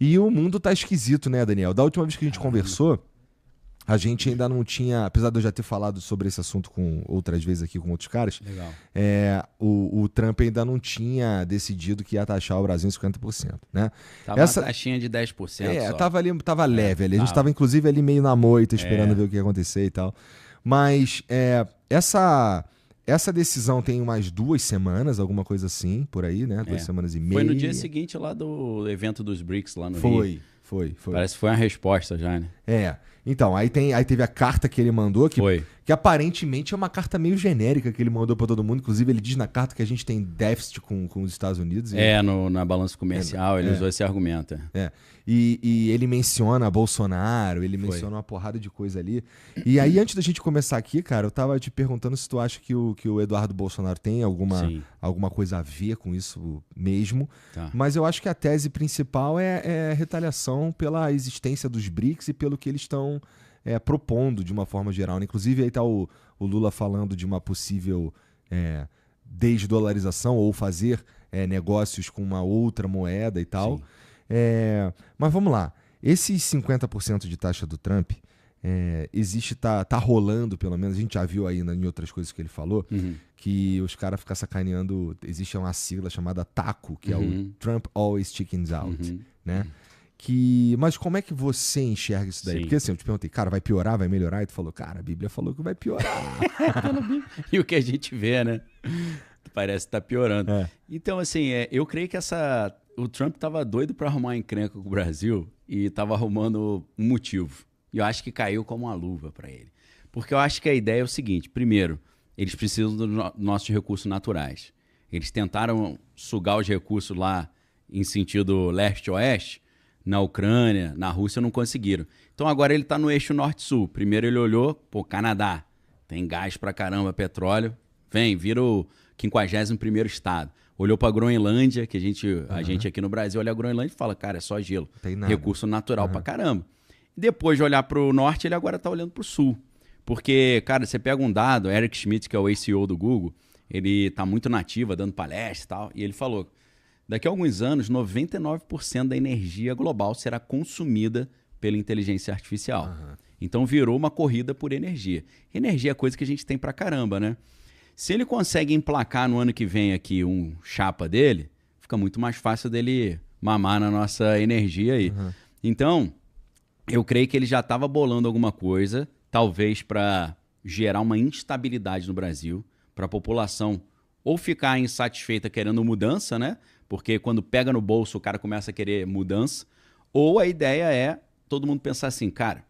E o mundo tá esquisito, né, Daniel? Da última vez que a gente conversou, a gente ainda não tinha, apesar de eu já ter falado sobre esse assunto com outras vezes aqui com outros caras, Legal. o Trump ainda não tinha decidido que ia taxar o Brasil em 50%, né? Tava uma taxinha de 10% só. Tava leve ali. A gente tava, inclusive, ali meio na moita, esperando ver o que ia acontecer e tal. Mas essa decisão tem umas 2 semanas, alguma coisa assim, por aí, né? 2 semanas e meia. Foi no dia seguinte lá do evento dos BRICS lá no Rio. Foi. Parece que foi uma resposta já, né? Então, aí teve a carta que ele mandou, que aparentemente é uma carta meio genérica que ele mandou para todo mundo. Inclusive, ele diz na carta que a gente tem déficit com os Estados Unidos. Na balança comercial, ele usou esse argumento. E ele menciona Bolsonaro, ele menciona uma porrada de coisa ali. E aí, antes da gente começar aqui, cara, eu tava te perguntando se tu acha que o Eduardo Bolsonaro tem alguma coisa a ver com isso mesmo. Tá. Mas eu acho que a tese principal é retaliação pela existência dos BRICS e pelo que eles estão propondo de uma forma geral, né? Inclusive, aí tá o Lula falando de uma possível desdolarização ou fazer negócios com uma outra moeda e tal. Mas vamos lá. Esses 50% de taxa do Trump tá rolando, pelo menos, a gente já viu aí em outras coisas que ele falou, que os caras ficam sacaneando. Existe uma sigla chamada TACO, que é o Trump Always Chickens Out, né? Mas como é que você enxerga isso daí? Sim. Porque assim, eu te perguntei, cara, vai piorar, vai melhorar? E tu falou, cara, a Bíblia falou que vai piorar. E o que a gente vê, né? Parece que tá piorando. Então, assim, eu creio que o Trump tava doido para arrumar encrenca com o Brasil e tava arrumando um motivo. E eu acho que caiu como uma luva para ele. Porque eu acho que a ideia é o seguinte: primeiro, eles precisam dos nossos recursos naturais. Eles tentaram sugar os recursos lá em sentido leste-oeste, na Ucrânia, na Rússia, não conseguiram. Então agora ele está no eixo norte-sul. Primeiro ele olhou, Canadá, tem gás pra caramba, petróleo, vira o 51º estado. Olhou pra Groenlândia, que a gente aqui no Brasil olha a Groenlândia e fala, cara, é só gelo. Tem nada. Recurso natural pra caramba. Depois de olhar pro norte, ele agora tá olhando pro sul. Porque, cara, você pega um dado, Eric Schmidt, que é o CEO do Google, ele tá muito nativa, dando palestra e tal, e ele falou, daqui a alguns anos, 99% da energia global será consumida pela inteligência artificial. Então virou uma corrida por energia. Energia é coisa que a gente tem pra caramba, né? Se ele consegue emplacar no ano que vem aqui um chapa dele, fica muito mais fácil dele mamar na nossa energia aí. Então, eu creio que ele já estava bolando alguma coisa, talvez para gerar uma instabilidade no Brasil, para a população ou ficar insatisfeita querendo mudança, né? Porque quando pega no bolso o cara começa a querer mudança, ou a ideia é todo mundo pensar assim, cara,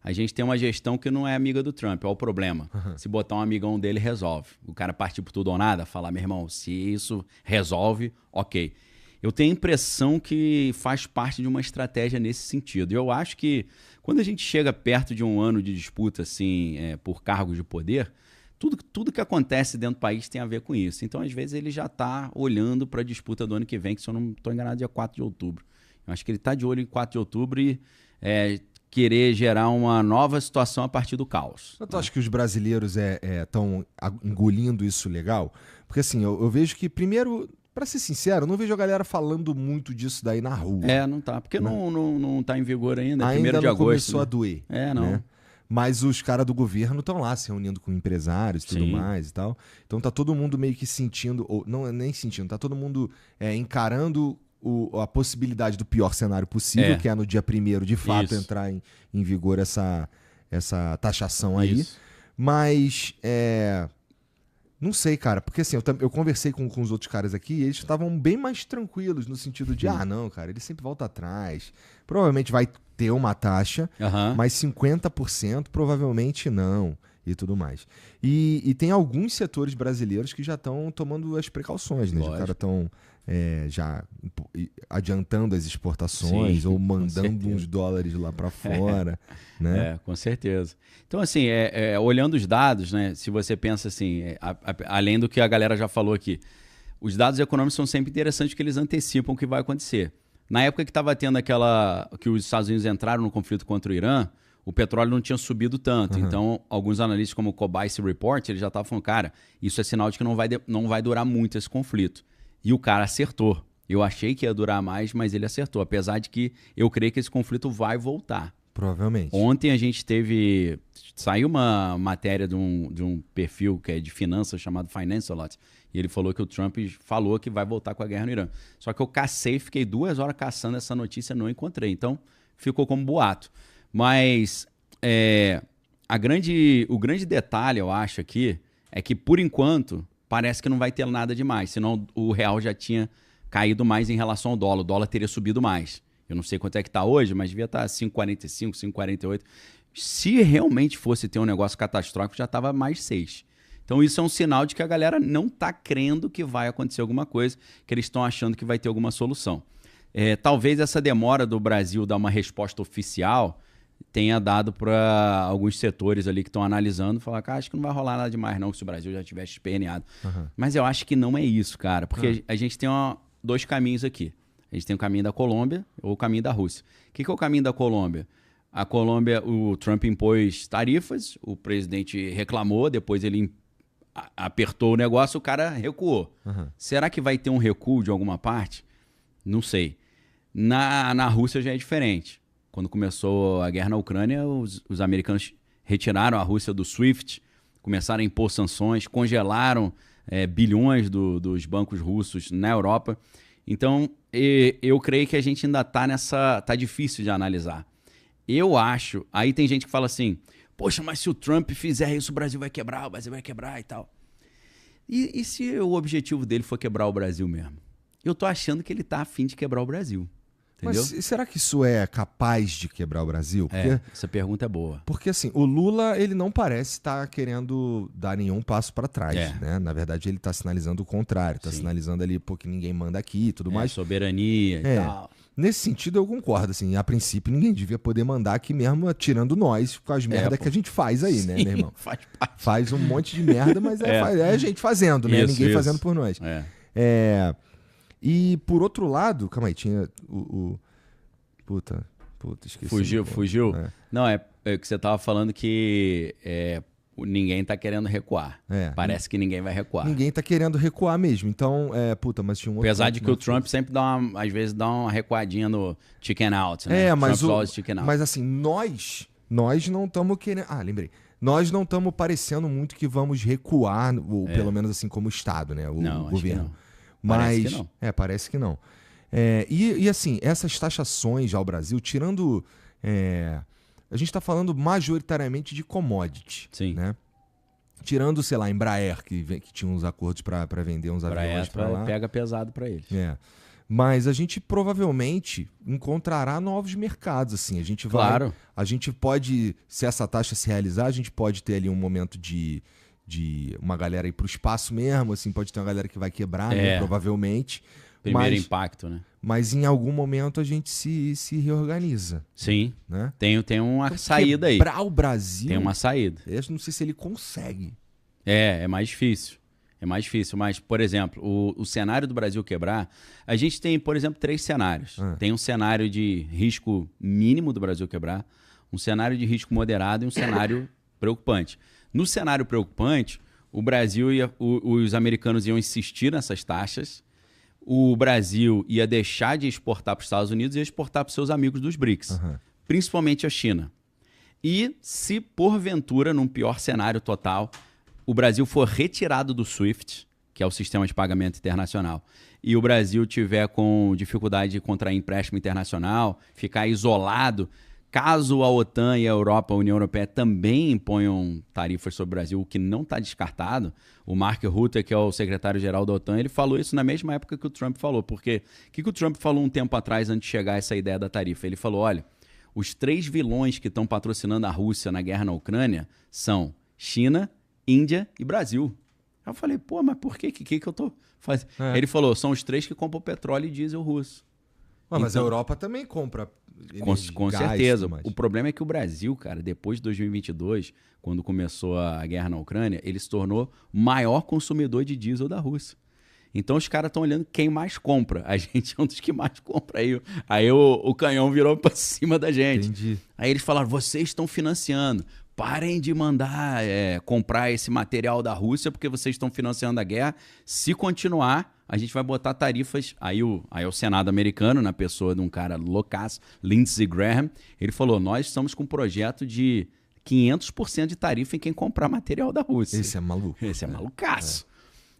a gente tem uma gestão que não é amiga do Trump, olha o problema. Se botar um amigão dele, resolve. O cara partir por tudo ou nada, falar, meu irmão, se isso resolve, ok. Eu tenho a impressão que faz parte de uma estratégia nesse sentido. E eu acho que quando a gente chega perto de um ano de disputa assim, por cargos de poder, tudo que acontece dentro do país tem a ver com isso. Então, às vezes, ele já está olhando para a disputa do ano que vem, que se eu não estou enganado, dia 4 de outubro. Eu acho que ele está de olho em 4 de outubro e querer gerar uma nova situação a partir do caos. Tu acha que os brasileiros estão engolindo isso legal? Porque assim, eu vejo que, primeiro, pra ser sincero, eu não vejo a galera falando muito disso daí na rua. Não tá, porque não tá em vigor ainda, ainda 1º de agosto. Começou a doer. Não. Né? Mas os caras do governo estão lá se reunindo com empresários e tudo mais e tal. Então tá todo mundo meio que sentindo, ou não nem sentindo, tá todo mundo encarando a possibilidade do pior cenário possível, que é no dia 1º, de fato, entrar em vigor essa taxação aí. Isso. Mas, não sei, cara, porque assim, eu conversei com os outros caras aqui e eles estavam bem mais tranquilos, no sentido de, não, cara, ele sempre volta atrás. Provavelmente vai ter uma taxa, mas 50% provavelmente não. E tudo mais. E tem alguns setores brasileiros que já estão tomando as precauções, né? Os caras estão já adiantando as exportações ou mandando uns dólares lá para fora, né? Com certeza. Então, assim, olhando os dados, né? Se você pensa assim, além do que a galera já falou aqui, os dados econômicos são sempre interessantes porque eles antecipam o que vai acontecer. Na época que estava tendo que os Estados Unidos entraram no conflito contra o Irã, o petróleo não tinha subido tanto. Então, alguns analistas como o Cobice Report, ele já estavam falando, cara, isso é sinal de que não vai durar muito esse conflito. E o cara acertou. Eu achei que ia durar mais, mas ele acertou. Apesar de que eu creio que esse conflito vai voltar. Provavelmente. Ontem a gente teve... Saiu uma matéria de um perfil que é de finanças chamado Financialot. E ele falou que o Trump falou que vai voltar com a guerra no Irã. Só que eu cacei, fiquei 2 horas caçando essa notícia, não encontrei. Então, ficou como boato. Mas o grande detalhe, eu acho, aqui, é que, por enquanto, parece que não vai ter nada demais. Senão o real já tinha caído mais em relação ao dólar. O dólar teria subido mais. Eu não sei quanto é que está hoje, mas devia estar 5,45, 5,48. Se realmente fosse ter um negócio catastrófico, já estava mais 6. Então isso é um sinal de que a galera não está crendo que vai acontecer alguma coisa, que eles estão achando que vai ter alguma solução. Talvez essa demora do Brasil dar uma resposta oficial tenha dado para alguns setores ali que estão analisando, falar que acho que não vai rolar nada demais não, se o Brasil já tivesse esperneado. Uhum. Mas eu acho que não é isso, cara, porque a gente tem 2 caminhos aqui. A gente tem o caminho da Colômbia ou o caminho da Rússia. O que é o caminho da Colômbia? A Colômbia, o Trump impôs tarifas, o presidente reclamou, depois ele apertou o negócio, o cara recuou. Uhum. Será que vai ter um recuo de alguma parte? Não sei. Na Rússia já é diferente. Quando começou a guerra na Ucrânia, os americanos retiraram a Rússia do SWIFT, começaram a impor sanções, congelaram bilhões dos bancos russos na Europa. Então, eu creio que a gente ainda está nessa... Tá difícil de analisar. Eu acho... Aí tem gente que fala assim, poxa, mas se o Trump fizer isso, o Brasil vai quebrar e tal. E se o objetivo dele for quebrar o Brasil mesmo? Eu tô achando que ele tá a fim de quebrar o Brasil. Entendeu? Mas será que isso é capaz de quebrar o Brasil? Porque, essa pergunta é boa. Porque assim, o Lula, ele não parece estar querendo dar nenhum passo para trás, né? Na verdade, ele está sinalizando o contrário. Está sinalizando ali, pô, que ninguém manda aqui e tudo mais. Soberania e tal. Nesse sentido, eu concordo. Assim, a princípio, ninguém devia poder mandar aqui mesmo, tirando nós, com as merdas que a gente faz aí, né, meu irmão? Faz um monte de merda, mas é a gente fazendo, né? Ninguém fazendo por nós. E por outro lado, calma aí, tinha Puta, esqueci. Fugiu? Não, é que você tava falando que ninguém tá querendo recuar. Parece que ninguém vai recuar. Ninguém tá querendo recuar mesmo. Então, mas tinha um outro... Apesar de que o Trump sempre às vezes dá uma recuadinha no chicken out, né? Mas assim, nós não estamos querendo... lembrei. Nós não estamos parecendo muito que vamos recuar, ou pelo menos assim como Estado, né? O governo. Parece que não. Parece que não. E assim, essas taxações ao Brasil, tirando... a gente está falando majoritariamente de commodity. Sim. Né? Tirando, sei lá, Embraer, que tinha uns acordos para vender uns aviões para lá. Pega pesado para eles. Mas a gente provavelmente encontrará novos mercados. Assim. A gente pode, se essa taxa se realizar, a gente pode ter ali um momento de uma galera ir para o espaço mesmo, assim, pode ter uma galera que vai quebrar, né, provavelmente. Primeiro impacto, né? Mas em algum momento a gente se reorganiza. Sim, né? Tem uma saída aí. Quebrar o Brasil... Tem uma saída. Eu não sei se ele consegue. É mais difícil. Mas, por exemplo, o cenário do Brasil quebrar... A gente tem, por exemplo, 3 cenários. Tem um cenário de risco mínimo do Brasil quebrar, um cenário de risco moderado e um cenário preocupante. No cenário preocupante, o Brasil os americanos iam insistir nessas taxas, o Brasil ia deixar de exportar para os Estados Unidos e ia exportar para os seus amigos dos BRICS, principalmente a China. E se, porventura, num pior cenário total, o Brasil for retirado do SWIFT, que é o sistema de pagamento internacional, e o Brasil tiver com dificuldade de contrair empréstimo internacional, ficar isolado... Caso a OTAN e a Europa, a União Europeia, também imponham tarifas sobre o Brasil, o que não está descartado, o Mark Rutte, que é o secretário-geral da OTAN, ele falou isso na mesma época que o Trump falou. Porque o que o Trump falou um tempo atrás, antes de chegar a essa ideia da tarifa? Ele falou, olha, os 3 vilões que estão patrocinando a Rússia na guerra na Ucrânia são China, Índia e Brasil. Eu falei, mas por quê? O que eu tô fazendo? Ele falou, são os 3 que compram petróleo e diesel russo. Mas a Europa também compra... Com certeza. O problema é que o Brasil, cara, depois de 2022, quando começou a guerra na Ucrânia, ele se tornou o maior consumidor de diesel da Rússia. Então os caras estão olhando quem mais compra. A gente é um dos que mais compra. Aí o canhão virou para cima da gente. Entendi. Aí eles falaram, vocês estão financiando. Parem de mandar comprar esse material da Rússia porque vocês estão financiando a guerra. Se continuar, a gente vai botar tarifas. Aí o Senado americano, na pessoa de um cara loucaço, Lindsey Graham, ele falou, nós estamos com um projeto de 500% de tarifa em quem comprar material da Rússia. Esse é maluco. Esse é malucaço.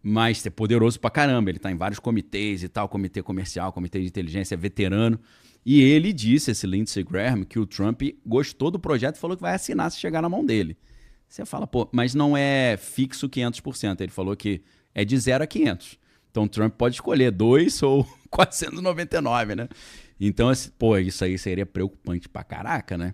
Mas é poderoso pra caramba. Ele tá em vários comitês e tal, comitê comercial, comitê de inteligência, é veterano. E ele disse, esse Lindsey Graham, que o Trump gostou do projeto e falou que vai assinar se chegar na mão dele. Você fala, pô, mas não é fixo 500%. Ele falou que é de 0 a 500. Então o Trump pode escolher 2 ou 499, né? Então, pô, isso aí seria preocupante pra caraca, né?